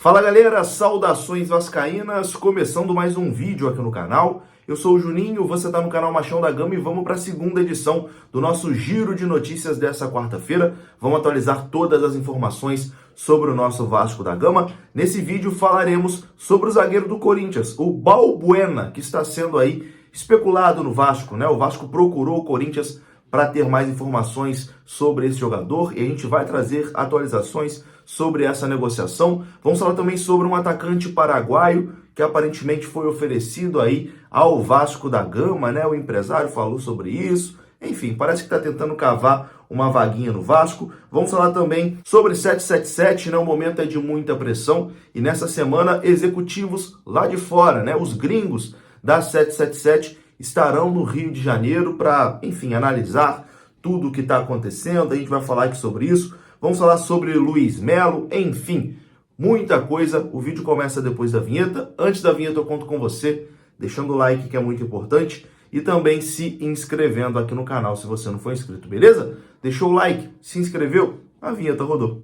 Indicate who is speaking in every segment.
Speaker 1: Fala galera, saudações vascaínas, começando mais um vídeo aqui no canal. Eu sou o Juninho, você está no canal Machão da Gama e vamos para a segunda edição do nosso giro de notícias dessa quarta-feira. Vamos atualizar todas as informações sobre o nosso Vasco da Gama. Nesse vídeo falaremos sobre o zagueiro do Corinthians, o Balbuena, que está sendo aí especulado no Vasco, né? O Vasco procurou o Corinthians para ter mais informações sobre esse jogador e a gente vai trazer atualizações sobre essa negociação. Vamos falar também sobre um atacante paraguaio que aparentemente foi oferecido aí ao Vasco da Gama, né? O empresário falou sobre isso. Enfim, parece que está tentando cavar uma vaguinha no Vasco. Vamos falar também sobre 777, né? O momento é de muita pressão e nessa semana executivos lá de fora, né? Os gringos da 777 estarão no Rio de Janeiro para, enfim, analisar tudo o que está acontecendo. A gente vai falar aqui sobre isso. Vamos falar sobre Luiz Melo, enfim, muita coisa. O vídeo começa depois da vinheta. Antes da vinheta eu conto com você, deixando o like que é muito importante e também se inscrevendo aqui no canal se você não for inscrito, beleza? Deixou o like, se inscreveu, a vinheta rodou.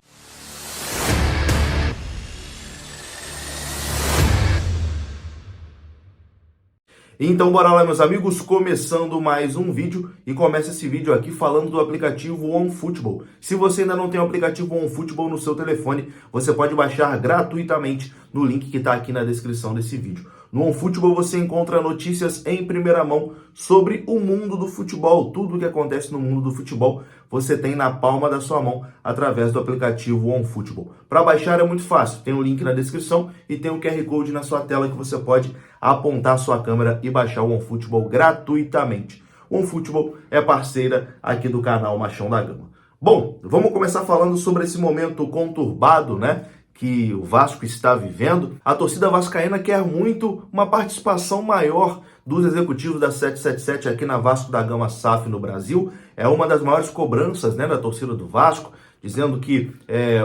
Speaker 1: Então bora lá, meus amigos, começando mais um vídeo e começa esse vídeo aqui falando do aplicativo OneFootball. Se você ainda não tem o aplicativo OneFootball no seu telefone, você pode baixar gratuitamente no link que está aqui na descrição desse vídeo. No OneFootball você encontra notícias em primeira mão sobre o mundo do futebol. Tudo o que acontece no mundo do futebol você tem na palma da sua mão através do aplicativo OneFootball. Para baixar é muito fácil, tem o link na descrição e tem o QR Code na sua tela que você pode apontar a sua câmera e baixar o OneFootball gratuitamente. O OneFootball é parceira aqui do canal Machão da Gama. Bom, vamos começar falando sobre esse momento conturbado, né, que o Vasco está vivendo. A torcida vascaína quer muito uma participação maior dos executivos da 777 aqui na Vasco da Gama SAF no Brasil. É uma das maiores cobranças, né, da torcida do Vasco, dizendo que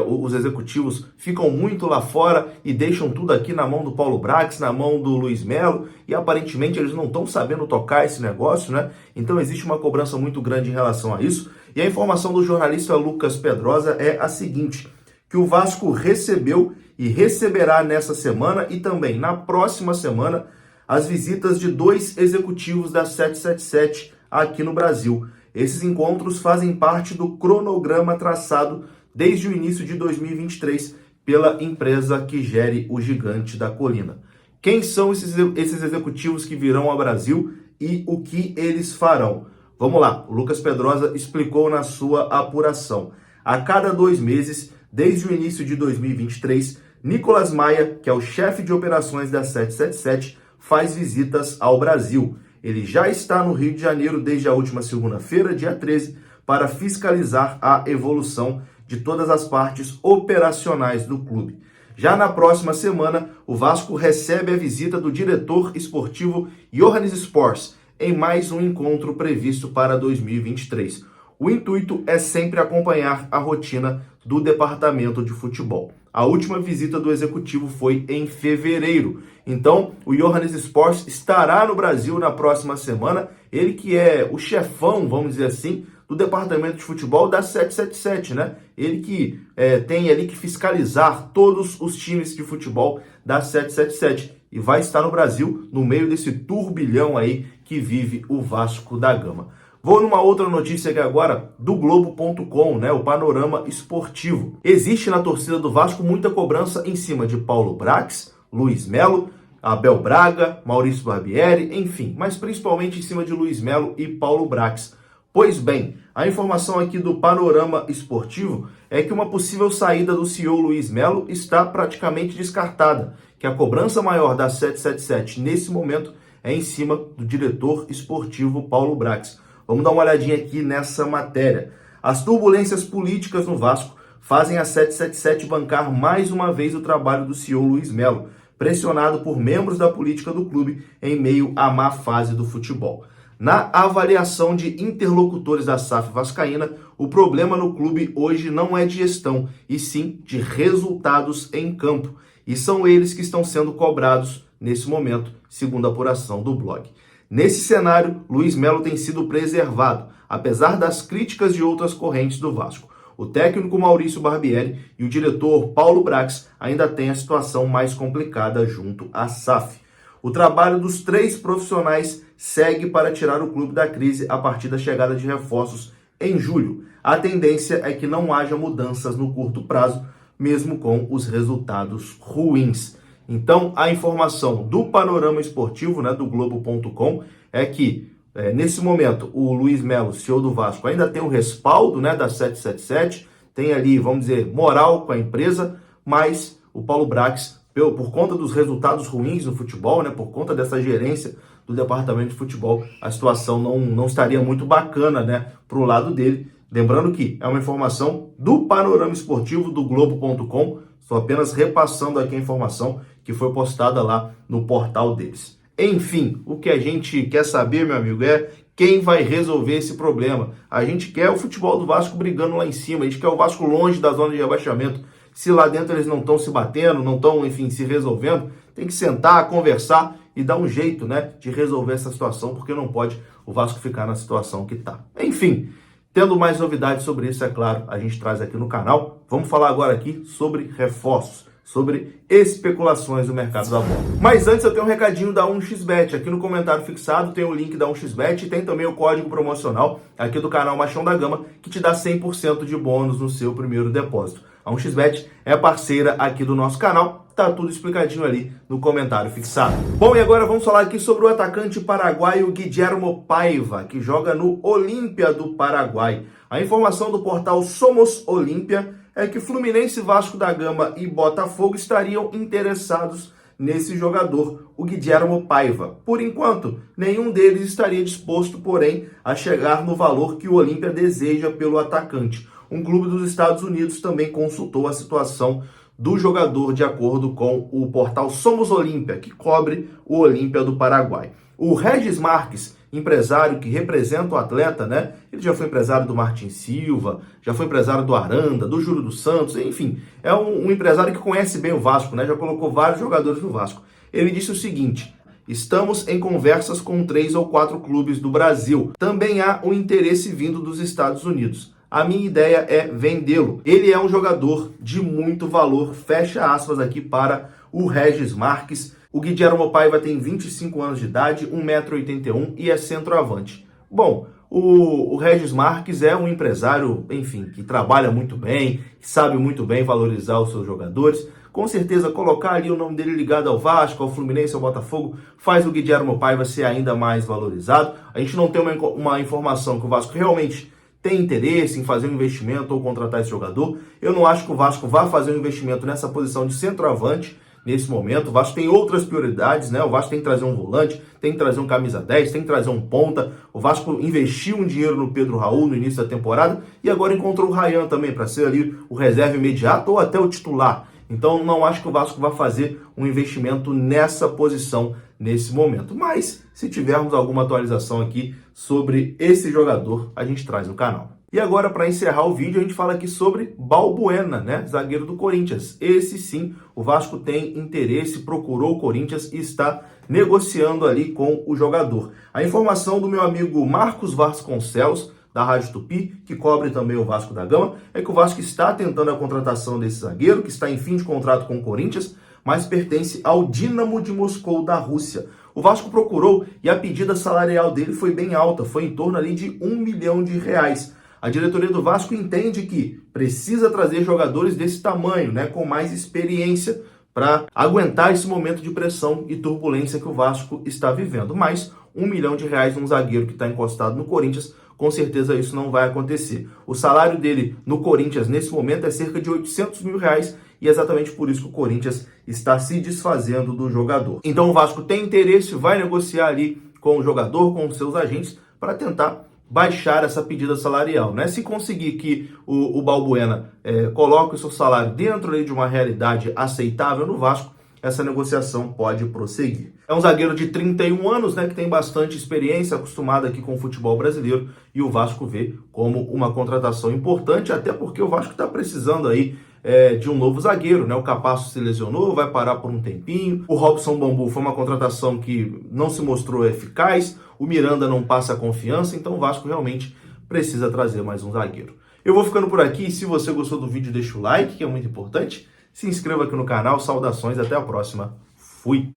Speaker 1: os executivos ficam muito lá fora e deixam tudo aqui na mão do Paulo Brax, na mão do Luiz Melo, e aparentemente eles não estão sabendo tocar esse negócio, né? Então existe uma cobrança muito grande em relação a isso. E a informação do jornalista Lucas Pedrosa é a seguinte: que o Vasco recebeu e receberá nessa semana e também na próxima semana as visitas de 2 executivos da 777 aqui no Brasil. Esses encontros fazem parte do cronograma traçado desde o início de 2023 pela empresa que gere o Gigante da Colina. Quem são esses executivos que virão ao Brasil e o que eles farão? Vamos lá, o Lucas Pedrosa explicou na sua apuração. A cada 2 meses, desde o início de 2023, Nicolas Maia, que é o chefe de operações da 777, faz visitas ao Brasil. Ele já está no Rio de Janeiro desde a última segunda-feira, dia 13, para fiscalizar a evolução de todas as partes operacionais do clube. Já na próxima semana, o Vasco recebe a visita do diretor esportivo Johannes Sports, em mais um encontro previsto para 2023. O intuito é sempre acompanhar a rotina do departamento de futebol. A última visita do executivo foi em fevereiro. Então, o Johannes Sports estará no Brasil na próxima semana. Ele que é o chefão, vamos dizer assim, do departamento de futebol da 777, né? Ele que tem ali que fiscalizar todos os times de futebol da 777. E vai estar no Brasil no meio desse turbilhão aí que vive o Vasco da Gama. Vou numa outra notícia aqui agora, do Globo.com, né, o panorama esportivo. Existe na torcida do Vasco muita cobrança em cima de Paulo Brax, Luiz Melo, Abel Braga, Maurício Barbieri, enfim, mas principalmente em cima de Luiz Melo e Paulo Brax. Pois bem, a informação aqui do panorama esportivo é que uma possível saída do CEO Luiz Melo está praticamente descartada, que a cobrança maior da 777 nesse momento é em cima do diretor esportivo Paulo Brax. Vamos dar uma olhadinha aqui nessa matéria. As turbulências políticas no Vasco fazem a 777 bancar mais uma vez o trabalho do CEO Luiz Melo, pressionado por membros da política do clube em meio à má fase do futebol. Na avaliação de interlocutores da SAF vascaína, o problema no clube hoje não é de gestão, e sim de resultados em campo. E são eles que estão sendo cobrados nesse momento, segundo a apuração do blog. Nesse cenário, Luiz Melo tem sido preservado, apesar das críticas de outras correntes do Vasco. O técnico Maurício Barbieri e o diretor Paulo Brax ainda têm a situação mais complicada junto à SAF. O trabalho dos 3 profissionais segue para tirar o clube da crise a partir da chegada de reforços em julho. A tendência é que não haja mudanças no curto prazo, mesmo com os resultados ruins. Então, a informação do Panorama Esportivo, do Globo.com, é que, nesse momento, o Luiz Melo, CEO do Vasco, ainda tem o respaldo, da 777, tem ali, vamos dizer, moral com a empresa, mas o Paulo Brax, por conta dos resultados ruins no futebol, por conta dessa gerência do departamento de futebol, a situação não estaria muito bacana, para o lado dele. Lembrando que é uma informação do Panorama Esportivo do Globo.com, estou apenas repassando aqui a informação que foi postada lá no portal deles. Enfim, o que a gente quer saber, meu amigo, é quem vai resolver esse problema. A gente quer o futebol do Vasco brigando lá em cima, a gente quer o Vasco longe da zona de rebaixamento. Se lá dentro eles não estão se batendo, não estão, enfim, se resolvendo, tem que sentar, conversar e dar um jeito, de resolver essa situação, porque não pode o Vasco ficar na situação que está. Enfim, tendo mais novidades sobre isso, é claro, a gente traz aqui no canal. Vamos falar agora aqui sobre reforços, sobre especulações no mercado da bola. Mas antes eu tenho um recadinho da 1xBet. Aqui no comentário fixado tem o link da 1xBet e tem também o código promocional aqui do canal Machão da Gama, que te dá 100% de bônus no seu primeiro depósito. A 1xBet é parceira aqui do nosso canal, tá tudo explicadinho ali no comentário fixado. Bom, e agora vamos falar aqui sobre o atacante paraguaio Guillermo Paiva, que joga no Olímpia do Paraguai. A informação do portal Somos Olímpia é que Fluminense, Vasco da Gama e Botafogo estariam interessados nesse jogador, o Guillermo Paiva. Por enquanto, nenhum deles estaria disposto, porém, a chegar no valor que o Olímpia deseja pelo atacante. Um clube dos Estados Unidos também consultou a situação do jogador de acordo com o portal Somos Olímpia, que cobre o Olímpia do Paraguai. O Regis Marques, empresário que representa o atleta, ele já foi empresário do Martin Silva, já foi empresário do Aranda, do Júlio dos Santos, enfim, é um empresário que conhece bem o Vasco, já colocou vários jogadores no Vasco. Ele disse o seguinte: estamos em conversas com 3 ou 4 clubes do Brasil. Também há um interesse vindo dos Estados Unidos. A minha ideia é vendê-lo. Ele é um jogador de muito valor, fecha aspas aqui para o Regis Marques. O Guillermo Paiva tem 25 anos de idade, 1,81 m e é centroavante. Bom, o Regis Marques é um empresário, enfim, que trabalha muito bem, que sabe muito bem valorizar os seus jogadores. Com certeza, colocar ali o nome dele ligado ao Vasco, ao Fluminense, ao Botafogo, faz o Guillermo Paiva ser ainda mais valorizado. A gente não tem uma informação que o Vasco realmente tem interesse em fazer um investimento ou contratar esse jogador. Eu não acho que o Vasco vá fazer um investimento nessa posição de centroavante nesse momento. O Vasco tem outras prioridades, O Vasco tem que trazer um volante, tem que trazer um camisa 10, tem que trazer um ponta. O Vasco investiu um dinheiro no Pedro Raul no início da temporada e agora encontrou o Ryan também para ser ali o reserva imediato ou até o titular. Então não acho que o Vasco vai fazer um investimento nessa posição nesse momento. Mas se tivermos alguma atualização aqui sobre esse jogador, a gente traz no canal. E agora, para encerrar o vídeo, a gente fala aqui sobre Balbuena, zagueiro do Corinthians. Esse sim, o Vasco tem interesse, procurou o Corinthians e está negociando ali com o jogador. A informação do meu amigo Marcos Vasconcelos, da Rádio Tupi, que cobre também o Vasco da Gama, é que o Vasco está tentando a contratação desse zagueiro, que está em fim de contrato com o Corinthians, mas pertence ao Dinamo de Moscou da Rússia. O Vasco procurou e a pedida salarial dele foi bem alta, foi em torno ali de R$1 milhão. A diretoria do Vasco entende que precisa trazer jogadores desse tamanho, com mais experiência, para aguentar esse momento de pressão e turbulência que o Vasco está vivendo. Mas R$1 milhão num zagueiro que está encostado no Corinthians, com certeza isso não vai acontecer. O salário dele no Corinthians nesse momento é cerca de R$800 mil e é exatamente por isso que o Corinthians está se desfazendo do jogador. Então o Vasco tem interesse, vai negociar ali com o jogador, com os seus agentes, para tentar baixar essa pedida salarial, Se conseguir que o Balbuena coloque o seu salário dentro ali de uma realidade aceitável no Vasco, essa negociação pode prosseguir. É um zagueiro de 31 anos, que tem bastante experiência, acostumado aqui com o futebol brasileiro, e o Vasco vê como uma contratação importante, até porque o Vasco está precisando aí de um novo zagueiro, O Capasso se lesionou, vai parar por um tempinho. O Robson Bambu foi uma contratação que não se mostrou eficaz. O Miranda não passa confiança, então o Vasco realmente precisa trazer mais um zagueiro. Eu vou ficando por aqui. Se você gostou do vídeo, deixa o like, que é muito importante. Se inscreva aqui no canal. Saudações, até a próxima. Fui!